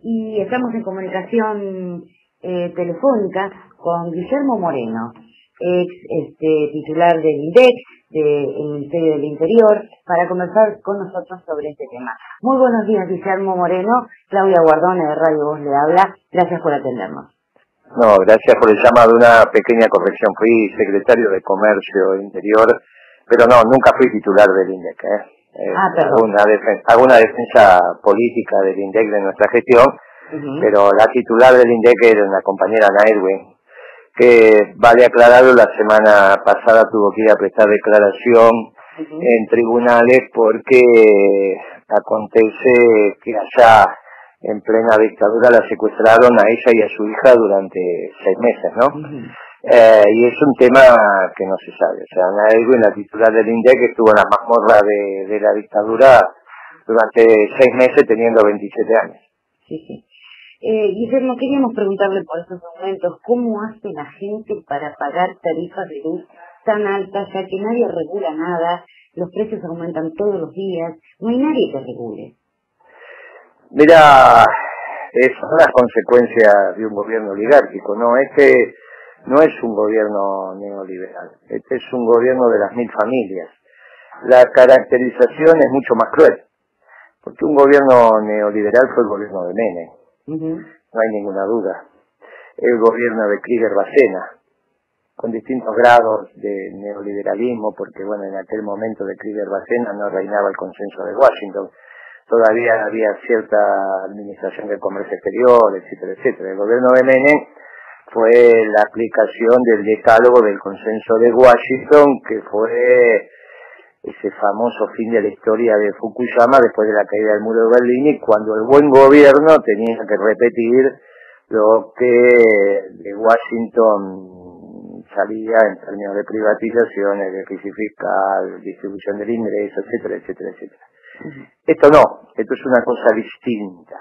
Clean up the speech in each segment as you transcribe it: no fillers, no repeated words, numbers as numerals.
y estamos en comunicación telefónica con Guillermo Moreno, ex titular del INDEC, del Ministerio del Interior, para conversar con nosotros sobre este tema. Muy buenos días, Guillermo Moreno. Claudia Guardone de Radio Voz le habla. Gracias por atendernos. No, gracias por el llamado. Una pequeña corrección. Fui secretario de Comercio Interior, pero no, nunca fui titular del INDEC. Hago una defensa política del INDEC de nuestra gestión, pero la titular del INDEC era una compañera, Ana Edwin, que, vale aclararlo, la semana pasada tuvo que ir a prestar declaración en tribunales porque acontece que allá en plena dictadura la secuestraron a ella y a su hija durante 6 meses, ¿no? Y es un tema que no se sabe. O sea, Ana Edwin, la titular del INDEC, estuvo en la mazmorra de la dictadura durante 6 meses teniendo 27 años. Sí. Guillermo, queríamos preguntarle por esos aumentos, ¿cómo hace la gente para pagar tarifas de luz tan altas, ya que nadie regula nada, los precios aumentan todos los días, no hay nadie que regule? Mira, es una consecuencia de un gobierno oligárquico, ¿no? Este no es un gobierno neoliberal, este es un gobierno de las 1000 familias. La caracterización es mucho más cruel, porque un gobierno neoliberal fue el gobierno de Menem. No hay ninguna duda. El gobierno de Krieger-Bacena, con distintos grados de neoliberalismo, porque bueno, en aquel momento de Krieger-Bacena no reinaba el consenso de Washington, todavía había cierta administración del comercio exterior, etcétera, etcétera. El gobierno de Menem fue la aplicación del decálogo del consenso de Washington, que fue ese famoso fin de la historia de Fukuyama después de la caída del muro de Berlín, y cuando el buen gobierno tenía que repetir lo que de Washington salía en términos de privatizaciones, déficit fiscal, distribución del ingreso, etcétera, etcétera, etcétera. Esto no, esto es una cosa distinta.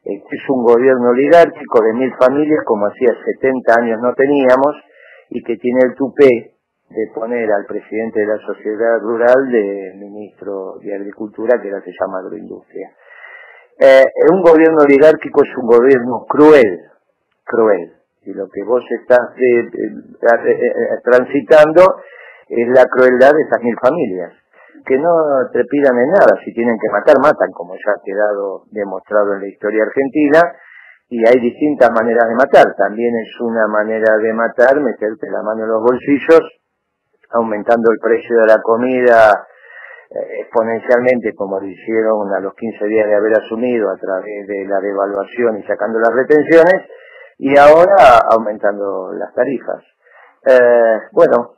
Este es un gobierno oligárquico de 1000 familias, como hacía 70 años no teníamos, y que tiene el tupé de poner al presidente de la sociedad rural de ministro de Agricultura, que ahora se llama Agroindustria. Un gobierno oligárquico es un gobierno cruel, y lo que vos estás transitando es la crueldad de estas 1000 familias, que no trepidan en nada. Si tienen que matar, matan, como ya ha quedado demostrado en la historia argentina, y hay distintas maneras de matar. También es una manera de matar meterte la mano en los bolsillos, aumentando el precio de la comida exponencialmente, como lo hicieron a los 15 días de haber asumido a través de la devaluación y sacando las retenciones, y ahora aumentando las tarifas. Bueno,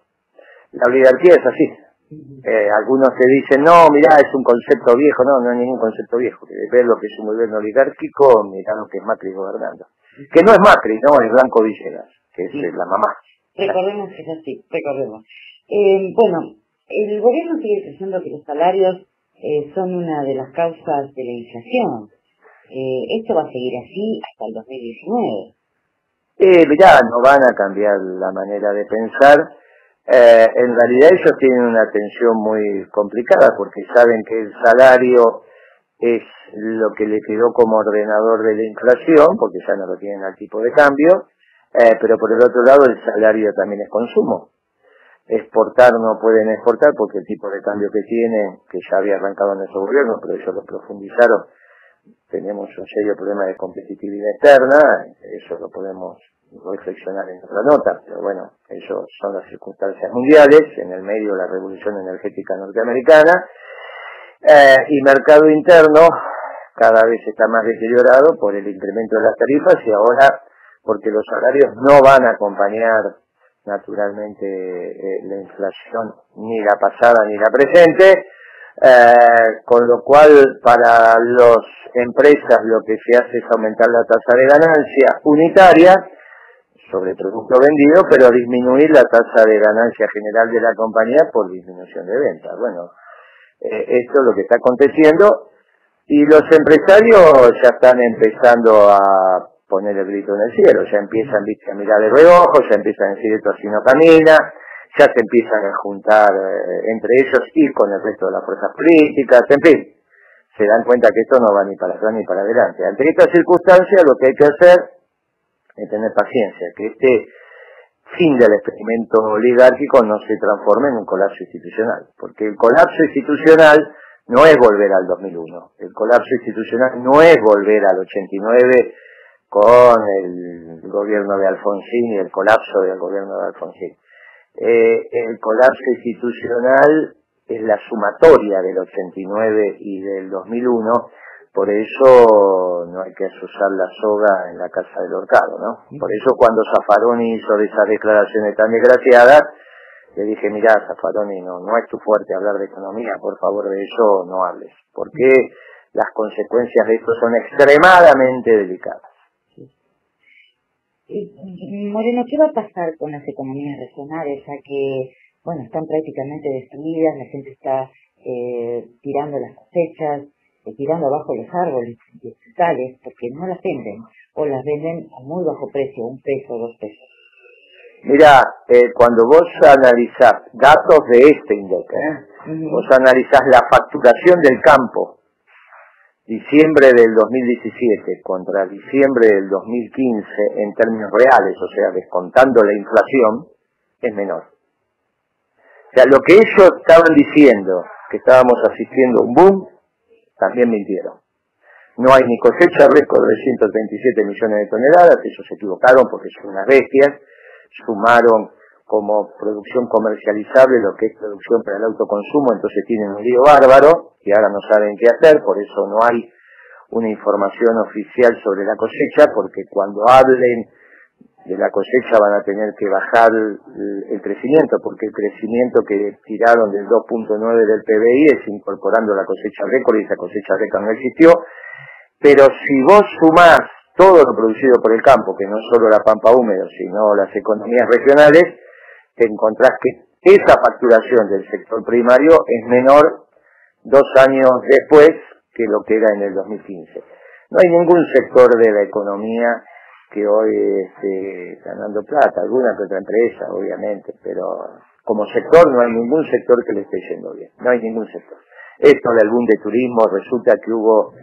la oligarquía es así. Algunos te dicen, no, mirá, es un concepto viejo. No, no es ningún concepto viejo. Ver lo que es un gobierno oligárquico, mirá lo que es Macri gobernando. Que no es Macri, no, es Blanco Villegas, que es la mamá. Recordemos que es así, recordemos. Bueno, el gobierno sigue creyendo que los salarios son una de las causas de la inflación. Esto va a seguir así hasta el 2019. Mirá, no van a cambiar la manera de pensar. En realidad ellos tienen una tensión muy complicada, porque saben que el salario es lo que le quedó como ordenador de la inflación, porque ya no lo tienen al tipo de cambio, pero por el otro lado el salario también es consumo. Exportar no pueden exportar porque el tipo de cambio que tienen, que ya había arrancado en nuestro gobierno, pero ellos lo profundizaron, tenemos un serio problema de competitividad externa. Eso lo podemos reflexionar en otra nota, pero bueno, eso son las circunstancias mundiales, en el medio de la revolución energética norteamericana, y mercado interno cada vez está más deteriorado por el incremento de las tarifas, y ahora porque los salarios no van a acompañar naturalmente la inflación, ni la pasada ni la presente, con lo cual para las empresas lo que se hace es aumentar la tasa de ganancia unitaria sobre el producto vendido, pero disminuir la tasa de ganancia general de la compañía por disminución de ventas. Bueno, esto es lo que está aconteciendo, y los empresarios ya están empezando a poner el grito en el cielo, ya empiezan a mirar de reojo, ya empiezan a decir esto así no camina, ya se empiezan a juntar entre ellos y con el resto de las fuerzas políticas, en fin, se dan cuenta que esto no va ni para atrás ni para adelante. Ante esta circunstancia lo que hay que hacer es tener paciencia, que este fin del experimento oligárquico no se transforme en un colapso institucional, porque el colapso institucional no es volver al 2001, el colapso institucional no es volver al 89 con el gobierno de Alfonsín y el colapso del gobierno de Alfonsín. El colapso institucional es la sumatoria del 89 y del 2001, por eso no hay que asusar la soga en la casa del horcado, ¿no? Por eso cuando Zaffaroni hizo esas declaraciones tan desgraciadas, le dije, mirá, Zaffaroni, no es tu fuerte hablar de economía, por favor de eso no hables, porque las consecuencias de esto son extremadamente delicadas. Moreno, ¿qué va a pasar con las economías regionales, ya que, bueno, están prácticamente destruidas, la gente está tirando las cosechas, tirando abajo los árboles frutales, porque no las venden, o las venden a muy bajo precio, $1, $2? Mira, cuando vos analizás datos de este INDEC, vos analizás la facturación del campo, diciembre del 2017 contra diciembre del 2015 en términos reales, o sea, descontando la inflación, es menor. O sea, lo que ellos estaban diciendo, que estábamos asistiendo a un boom, también mintieron. No hay ni cosecha récord de 137 millones de toneladas, ellos se equivocaron porque son unas bestias, sumaron como producción comercializable lo que es producción para el autoconsumo, entonces tienen un lío bárbaro y ahora no saben qué hacer, por eso no hay una información oficial sobre la cosecha, porque cuando hablen de la cosecha van a tener que bajar el crecimiento, porque el crecimiento que tiraron del 2.9 del PBI es incorporando la cosecha récord y esa cosecha récord no existió, pero si vos sumás todo lo producido por el campo, que no es solo la pampa húmeda, sino las economías regionales, te encontrás que esa facturación del sector primario es menor 2 años después que lo que era en el 2015. No hay ningún sector de la economía que hoy esté ganando plata, alguna que otra empresa, obviamente, pero como sector no hay ningún sector que le esté yendo bien, no hay ningún sector. Esto del boom de turismo, resulta que hubo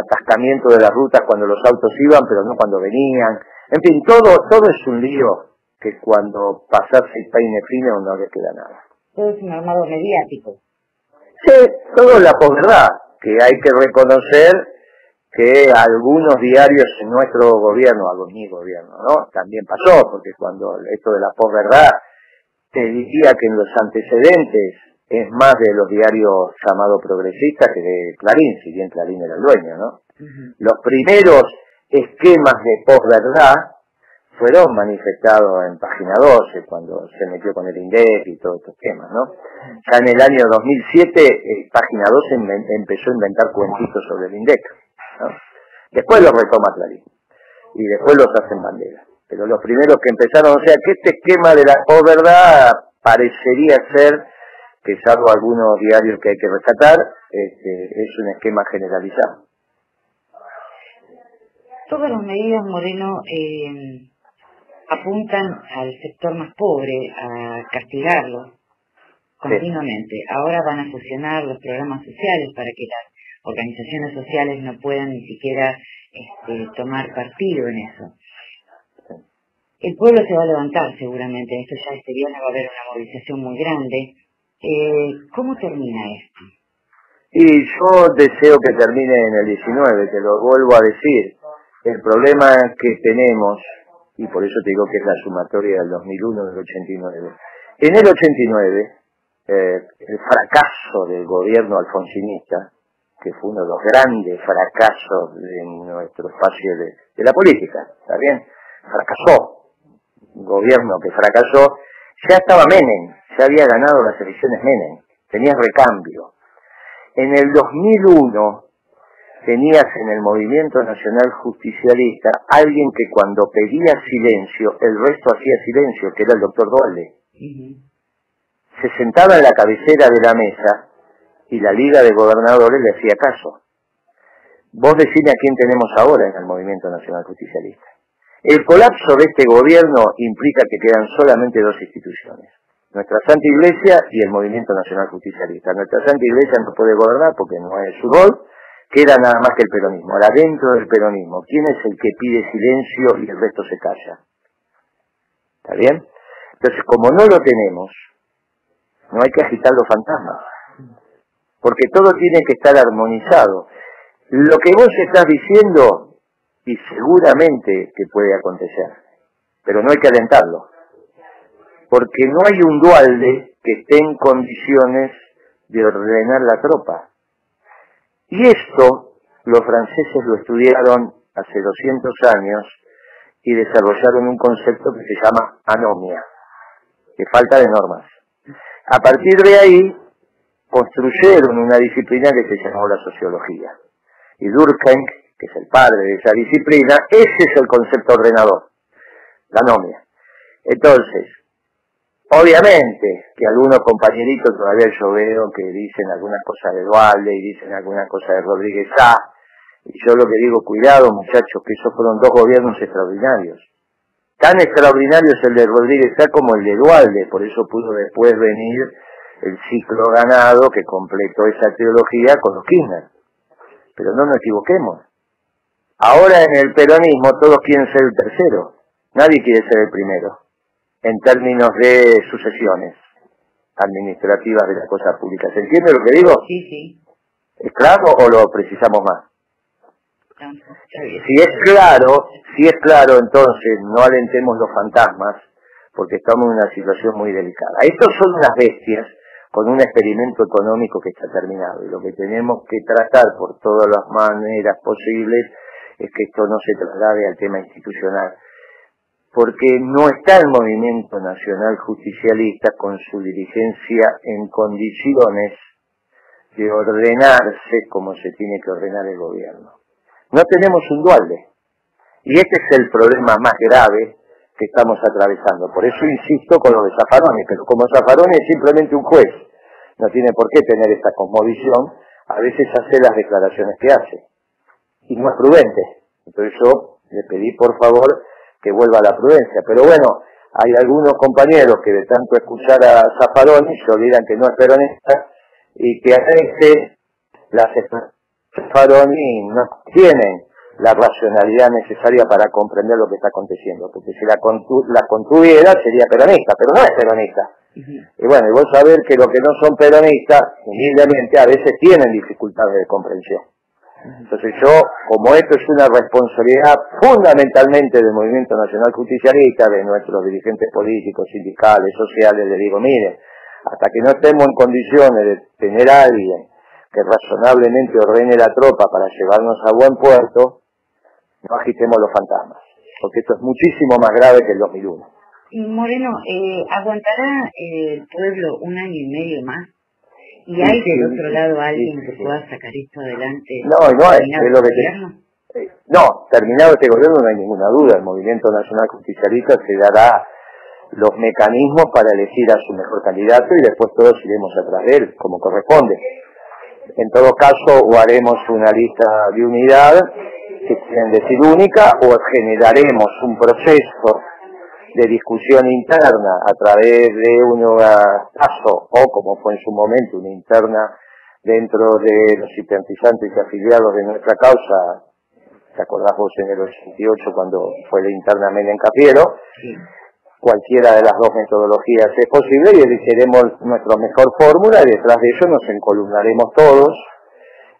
atascamiento de las rutas cuando los autos iban, pero no cuando venían. En fin, todo es un lío que cuando pasás el peine fino no le queda nada. Todo es un armado mediático. Sí, todo es la posverdad, que hay que reconocer que algunos diarios en nuestro gobierno, mi gobierno, ¿no? También pasó, porque cuando esto de la posverdad, te diría que en los antecedentes es más de los diarios llamados progresistas que de Clarín, si bien Clarín era el dueño, ¿no? Los primeros esquemas de posverdad fueron manifestados en Página 12, cuando se metió con el INDEC y todos estos temas, ¿no? Ya en el año 2007, Página 12 empezó a inventar cuentitos sobre el INDEC, ¿no? Después los retoma Clarín, y después los hacen bandera. Pero los primeros que empezaron, o sea, que este esquema de la posverdad parecería ser que, salvo algunos diarios que hay que rescatar, es un esquema generalizado. Todas las medidas, Moreno, apuntan al sector más pobre, a castigarlo continuamente. Sí. Ahora van a fusionar los programas sociales para que las organizaciones sociales no puedan ni siquiera tomar partido en eso. Sí. El pueblo se va a levantar seguramente, esto ya este viernes va a haber una movilización muy grande. ¿Cómo termina esto? Y yo deseo que termine en el 19, te lo vuelvo a decir. El problema que tenemos, y por eso te digo que es la sumatoria del 2001 del 89. En el 89, el fracaso del gobierno alfonsinista, que fue uno de los grandes fracasos de nuestro espacio de la política, ¿está bien? Fracasó. Un gobierno que fracasó, ya estaba Menem, ya había ganado las elecciones Menem, tenía recambio. En el 2001 tenías en el Movimiento Nacional Justicialista alguien que cuando pedía silencio, el resto hacía silencio, que era el doctor Duhalde. Se sentaba en la cabecera de la mesa y la Liga de Gobernadores le hacía caso. Vos decime a quién tenemos ahora en el Movimiento Nacional Justicialista. El colapso de este gobierno implica que quedan solamente 2 instituciones. Nuestra Santa Iglesia y el Movimiento Nacional Justicialista. Nuestra Santa Iglesia no puede gobernar porque no es su rol, queda nada más que el peronismo. Ahora, dentro del peronismo, ¿quién es el que pide silencio y el resto se calla? ¿Está bien? Entonces, como no lo tenemos, no hay que agitar los fantasmas, porque todo tiene que estar armonizado. Lo que vos estás diciendo, y seguramente que puede acontecer, pero no hay que alentarlo, porque no hay un Duhalde que esté en condiciones de ordenar la tropa. Y esto los franceses lo estudiaron hace 200 años y desarrollaron un concepto que se llama anomia, que falta de normas. A partir de ahí construyeron una disciplina que se llamó la sociología. Y Durkheim, que es el padre de esa disciplina, ese es el concepto ordenador, la anomia. Entonces, obviamente que algunos compañeritos todavía yo veo que dicen algunas cosas de Duhalde y dicen algunas cosas de Rodríguez Sá, y yo lo que digo, cuidado muchachos, que esos fueron dos gobiernos extraordinarios. Tan extraordinario es el de Rodríguez Sá como el de Duhalde, por eso pudo después venir el ciclo ganado que completó esa teología con los Kirchner. Pero no nos equivoquemos. Ahora en el peronismo todos quieren ser el tercero, nadie quiere ser el primero, en términos de sucesiones administrativas de las cosas públicas. ¿Se entiende lo que digo? Sí, sí. ¿Es claro o lo precisamos más? Si es claro, entonces no alentemos los fantasmas, porque estamos en una situación muy delicada. Estos son unas bestias con un experimento económico que está terminado, y lo que tenemos que tratar por todas las maneras posibles es que esto no se traslade al tema institucional, porque no está el movimiento nacional justicialista con su dirigencia en condiciones de ordenarse como se tiene que ordenar el gobierno. No tenemos un Duhalde, y este es el problema más grave que estamos atravesando. Por eso insisto con lo de Zaffaroni, pero como Zaffaroni es simplemente un juez, no tiene por qué tener esta cosmovisión, a veces hace las declaraciones que hace, y no es prudente. Entonces yo le pedí por favor que vuelva a la prudencia, pero bueno, hay algunos compañeros que de tanto escuchar a Zaffaroni se olvidan que no es peronista, y que a veces las Zaffaroni no tienen la racionalidad necesaria para comprender lo que está aconteciendo, porque si la contuviera sería peronista, pero no es peronista. Y bueno, y vos sabés que los que no son peronistas, humildemente, a veces tienen dificultades de comprensión. Entonces yo, como esto es una responsabilidad fundamentalmente del Movimiento Nacional Justicialista, de nuestros dirigentes políticos, sindicales, sociales, le digo, miren, hasta que no estemos en condiciones de tener a alguien que razonablemente ordene la tropa para llevarnos a buen puerto, no agitemos los fantasmas, porque esto es muchísimo más grave que el 2001. Moreno, ¿aguantará el pueblo un año y medio más? ¿Y hay del otro lado alguien que pueda sacar esto adelante? No hay, es lo que no, terminado este gobierno no hay ninguna duda, el Movimiento Nacional Justicialista se dará los mecanismos para elegir a su mejor candidato y después todos iremos atrás de él, como corresponde. En todo caso, o haremos una lista de unidad, que quieren decir única, o generaremos un proceso de discusión interna a través de un caso, o como fue en su momento, una interna dentro de los simpatizantes y afiliados de nuestra causa. ¿Te acordás vos en el 88 cuando fue la interna Menem Cafiero? Sí. Cualquiera de las dos metodologías es posible y elegiremos nuestra mejor fórmula y detrás de ello nos encolumnaremos todos,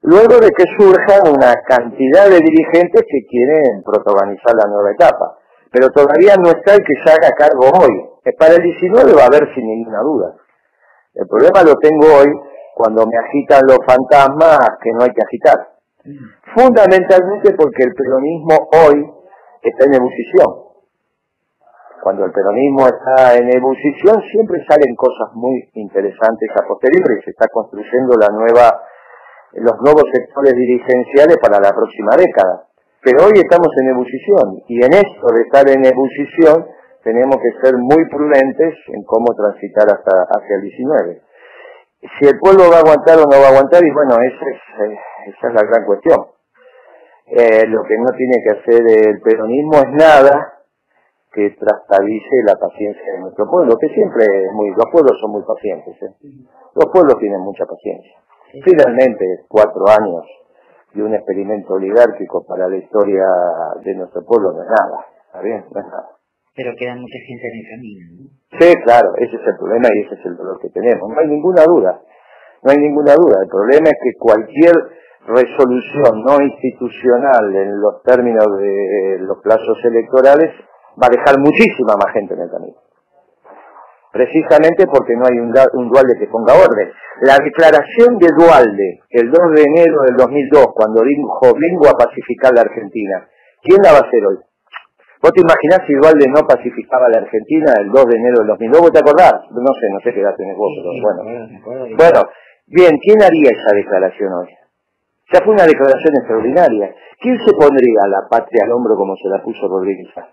luego de que surjan una cantidad de dirigentes que quieren protagonizar la nueva etapa. Pero todavía no está el que se haga cargo hoy. Para el 19 va a haber sin ninguna duda. El problema lo tengo hoy cuando me agitan los fantasmas que no hay que agitar. Fundamentalmente porque el peronismo hoy está en ebullición. Cuando el peronismo está en ebullición siempre salen cosas muy interesantes a posteriori y se está construyendo los nuevos sectores dirigenciales para la próxima década. Pero hoy estamos en ebullición y en esto de estar en ebullición tenemos que ser muy prudentes en cómo transitar hacia el 19. Si el pueblo va a aguantar o no va a aguantar, y bueno, esa es la gran cuestión. Lo que no tiene que hacer el peronismo es nada que trastabille la paciencia de nuestro pueblo, que siempre los pueblos son muy pacientes. Los pueblos tienen mucha paciencia. Finalmente, 4 años y un experimento oligárquico para la historia de nuestro pueblo no es nada, ¿está bien? No es nada. Pero queda mucha gente en el camino, ¿no? Sí, claro, ese es el problema y ese es el dolor que tenemos. No hay ninguna duda, no hay ninguna duda. El problema es que cualquier resolución no institucional en los términos de los plazos electorales va a dejar muchísima más gente en el camino. Precisamente porque no hay un Duhalde que ponga orden. La declaración de Duhalde, el 2 de enero del 2002, cuando dijo, vengo a pacificar la Argentina, ¿quién la va a hacer hoy? ¿Vos te imaginás si Duhalde no pacificaba la Argentina el 2 de enero del 2002? ¿Vos te acordás? No sé qué edad tenés vos, pero bueno. Bueno, bien, ¿quién haría esa declaración hoy? Ya fue una declaración extraordinaria. ¿Quién se pondría la patria al hombro como se la puso Rodríguez Sá?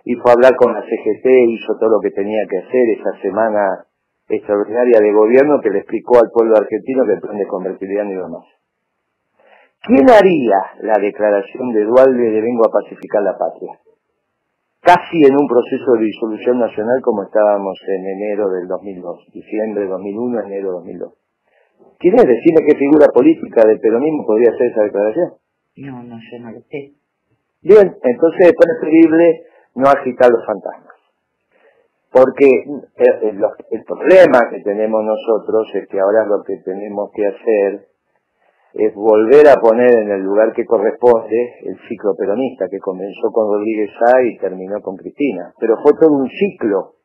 Y fue a hablar con la CGT, hizo todo lo que tenía que hacer esa semana extraordinaria de gobierno que le explicó al pueblo argentino que el plan de convertibilidad no iba más. ¿Quién haría la declaración de Duhalde de vengo a pacificar la patria? Casi en un proceso de disolución nacional como estábamos en enero del 2002, diciembre de 2001, enero de 2002. ¿Quién es? Decime qué figura política del peronismo podría hacer esa declaración. No, yo no lo sé. Bien, entonces es preferible no agitar los fantasmas. Porque el problema que tenemos nosotros es que ahora lo que tenemos que hacer es volver a poner en el lugar que corresponde el ciclo peronista, que comenzó con Rodríguez Sá y terminó con Cristina. Pero fue todo un ciclo.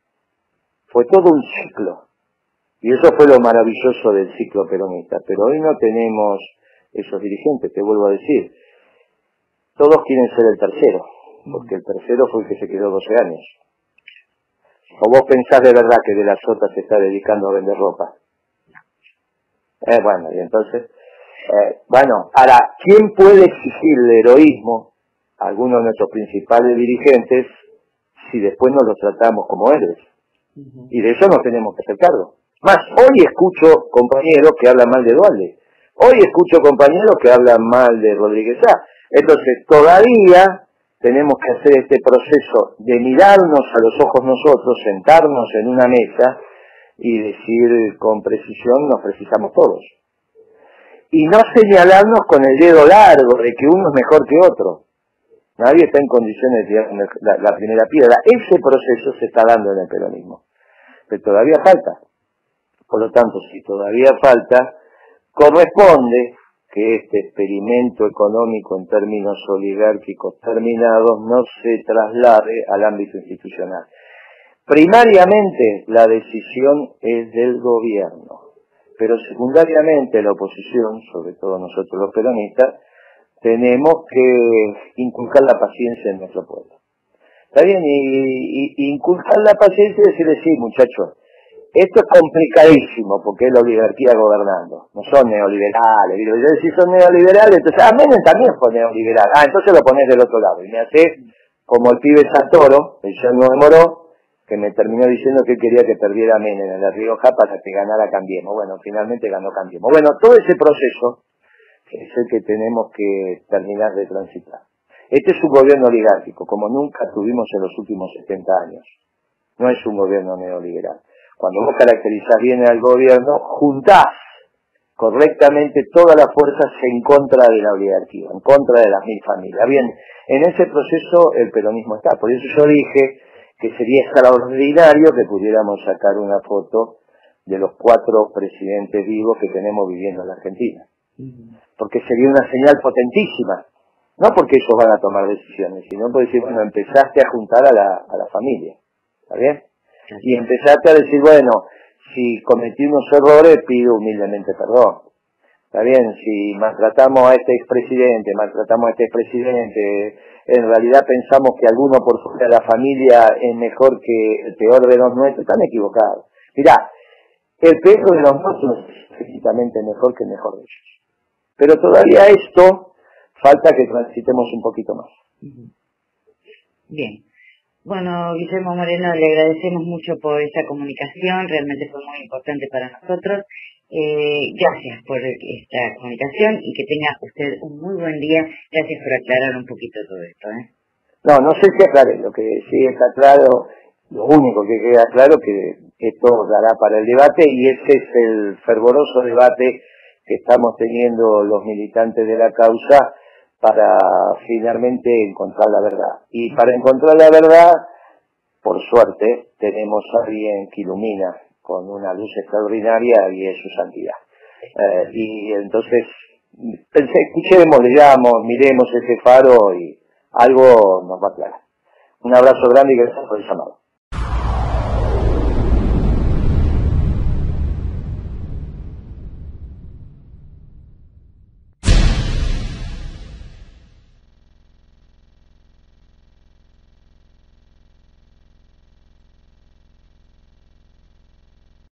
Y eso fue lo maravilloso del ciclo peronista. Pero hoy no tenemos esos dirigentes, te vuelvo a decir. Todos quieren ser el tercero, porque el tercero fue el que se quedó 12 años. ¿O vos pensás de verdad que De la Sota se está dedicando a vender ropa? Bueno, y entonces... ahora, ¿quién puede exigir el heroísmo a algunos de nuestros principales dirigentes si después no los tratamos como héroes? Y de eso nos tenemos que hacer cargo. Más, hoy escucho compañeros que hablan mal de Duhalde. Hoy escucho compañeros que hablan mal de Rodríguez Sá. Entonces, todavía tenemos que hacer este proceso de mirarnos a los ojos nosotros, sentarnos en una mesa y decir con precisión, nos precisamos todos. Y no señalarnos con el dedo largo de que uno es mejor que otro. Nadie está en condiciones de tirar la primera piedra. Ese proceso se está dando en el peronismo. Pero todavía falta. Por lo tanto, si todavía falta, corresponde que este experimento económico en términos oligárquicos terminados no se traslade al ámbito institucional. Primariamente, la decisión es del gobierno. Pero secundariamente la oposición, sobre todo nosotros los peronistas, tenemos que inculcar la paciencia en nuestro pueblo. ¿Está bien? Y inculcar la paciencia y decirle, sí, muchachos, esto es complicadísimo porque es la oligarquía gobernando. No son neoliberales. Digo, yo si son neoliberales, entonces, Menem también fue neoliberal. Entonces lo ponés del otro lado. Y me hace como el pibe Santoro, el yerno de Moró, que me terminó diciendo que quería que perdiera Menem en La Rioja para que ganara Cambiemos. Bueno, finalmente ganó Cambiemos. Bueno, todo ese proceso es el que tenemos que terminar de transitar. Este es un gobierno oligárquico, como nunca tuvimos en los últimos 70 años. No es un gobierno neoliberal. Cuando vos caracterizás bien al gobierno, juntás correctamente todas las fuerzas en contra de la oligarquía, en contra de las mil familias. Bien, en ese proceso el peronismo está. Por eso yo dije que sería extraordinario que pudiéramos sacar una foto de los 4 presidentes vivos que tenemos viviendo en la Argentina. Porque sería una señal potentísima. No porque ellos van a tomar decisiones, sino porque decir, bueno, empezaste a juntar a la familia. ¿Está bien? Y empezaste a decir, bueno, si cometí unos errores, pido humildemente perdón. Está bien, si maltratamos a este expresidente, en realidad pensamos que alguno por fuera de la familia es mejor que el peor de los nuestros, están equivocados. Mirá, el peor de los nuestros es físicamente mejor que el mejor de ellos. Pero todavía esto falta que transitemos un poquito más. Bien. Bueno, Guillermo Moreno, le agradecemos mucho por esta comunicación, realmente fue muy importante para nosotros. Gracias por esta comunicación y que tenga usted un muy buen día. Gracias por aclarar un poquito todo esto. No sé si aclaré, lo que sí está claro, lo único que queda claro que esto dará para el debate y ese es el fervoroso debate que estamos teniendo los militantes de la causa para finalmente encontrar la verdad. Y para encontrar la verdad, por suerte, tenemos a alguien que ilumina con una luz extraordinaria y es su santidad. Y entonces pensé, escuchemos, leamos, miremos ese faro y algo nos va a aclarar. Un abrazo grande y gracias por el llamado.